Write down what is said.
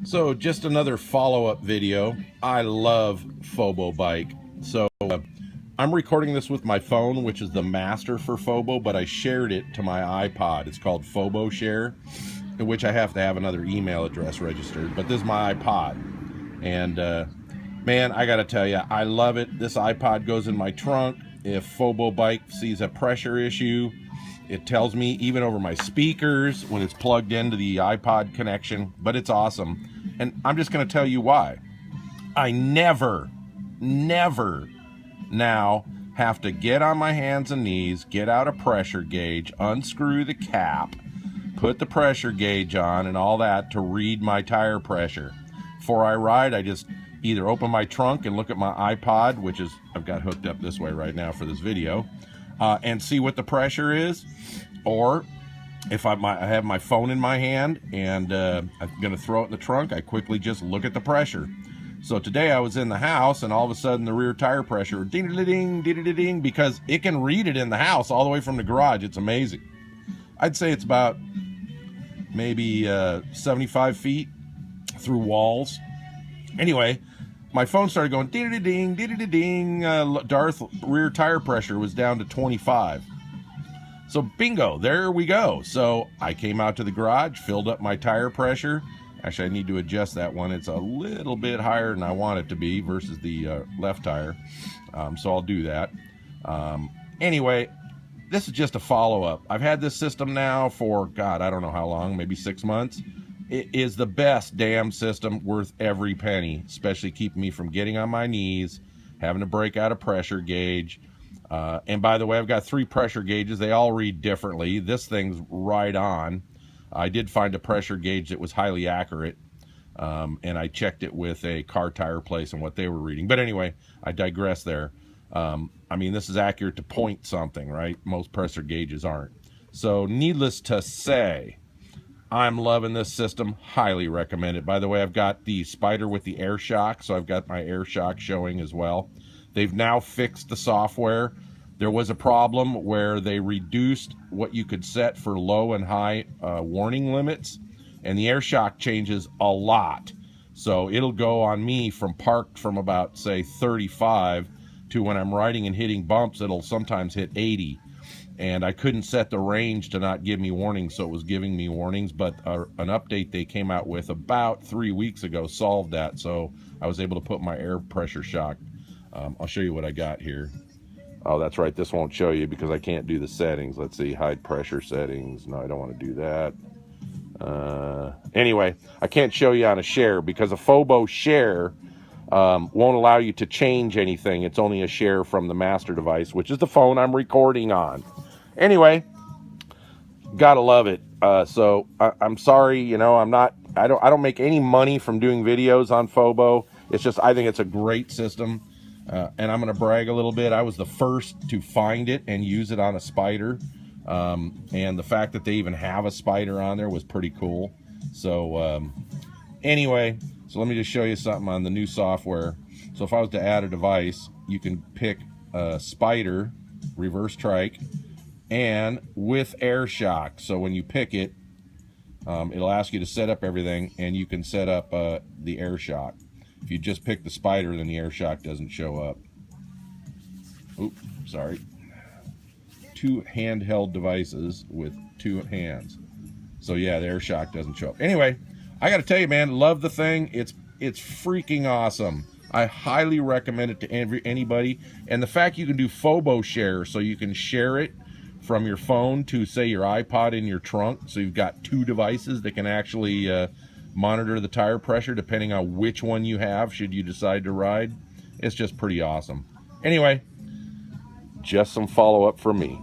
So just another follow-up video. I love FOBO Bike. So I'm recording this with my phone, which is the master for FOBO, but I shared it to my iPod. It's called FOBO Share, in which I have to have another email address registered. But this is my iPod. And man, I gotta tell you, I love it. This iPod goes in my trunk. If FOBO Bike sees a pressure issue, it tells me even over my speakers when it's plugged into the iPod connection, but it's awesome. And I'm just going to tell you why. I never now have to get on my hands and knees, get out a pressure gauge, unscrew the cap, put the pressure gauge on and all that to read my tire pressure. Before I ride, I just either open my trunk and look at my iPod, which is I've got hooked up this way right now for this video, and see what the pressure is. Or if I have my phone in my hand and I'm going to throw it in the trunk, I quickly just look at the pressure. So today I was in the house and all of a sudden the rear tire pressure, ding, ding, because it can read it in the house all the way from the garage. It's amazing. I'd say it's about maybe 75 feet through walls. Anyway, my phone started going ding, Darth rear tire pressure was down to 25. So bingo, there we go. So I came out to the garage, filled up my tire pressure. Actually, I need to adjust that one. It's a little bit higher than I want it to be versus the left tire. So I'll do that. Anyway, this is just a follow-up. I've had this system now for, God, I don't know how long, maybe 6 months. It is the best damn system, worth every penny, especially keeping me from getting on my knees, having to break out a pressure gauge. And by the way, I've got 3 pressure gauges. They all read differently. This thing's right on. I did find a pressure gauge that was highly accurate, and I checked it with a car tire place and what they were reading. But anyway, I digress there. I mean, this is accurate to point something, right? Most pressure gauges aren't. So needless to say, I'm loving this system. Highly recommend it. By the way, I've got the Spider with the air shock, so I've got my air shock showing as well. They've now fixed the software. There was a problem where they reduced what you could set for low and high warning limits, and the air shock changes a lot. So it'll go on me from parked from about, say, 35 to when I'm riding and hitting bumps, it'll sometimes hit 80. And I couldn't set the range to not give me warnings, so it was giving me warnings. But an update they came out with about 3 weeks ago solved that, so I was able to put my air pressure shock. I'll show you what I got here. Oh, that's right. This won't show you because I can't do the settings. Let's see. Hide pressure settings. No, I don't want to do that. Anyway, I can't show you on a share because a FOBO share won't allow you to change anything. It's only a share from the master device, which is the phone I'm recording on. Anyway, gotta love it. So I'm sorry, you know, I don't make any money from doing videos on FOBO. It's just, I think it's a great system. And I'm going to brag a little bit. I was the first to find it and use it on a Spider. And the fact that they even have a Spider on there was pretty cool. So anyway, so let me just show you something on the new software. So if I was to add a device, you can pick a Spider, reverse trike, and with air shock. So when you pick it, it'll ask you to set up everything, and you can set up the air shock. If you just pick the Spider, then the air shock doesn't show up. Oops, sorry. 2 handheld devices with 2 hands. So yeah, the air shock doesn't show up. Anyway, I got to tell you, man, love the thing. It's freaking awesome. I highly recommend it to anybody. And the fact you can do FOBO share, so you can share it from your phone to, say, your iPod in your trunk. So you've got 2 devices that can actually monitor the tire pressure depending on which one you have should you decide to ride. It's just pretty awesome. Anyway, just some follow-up from me.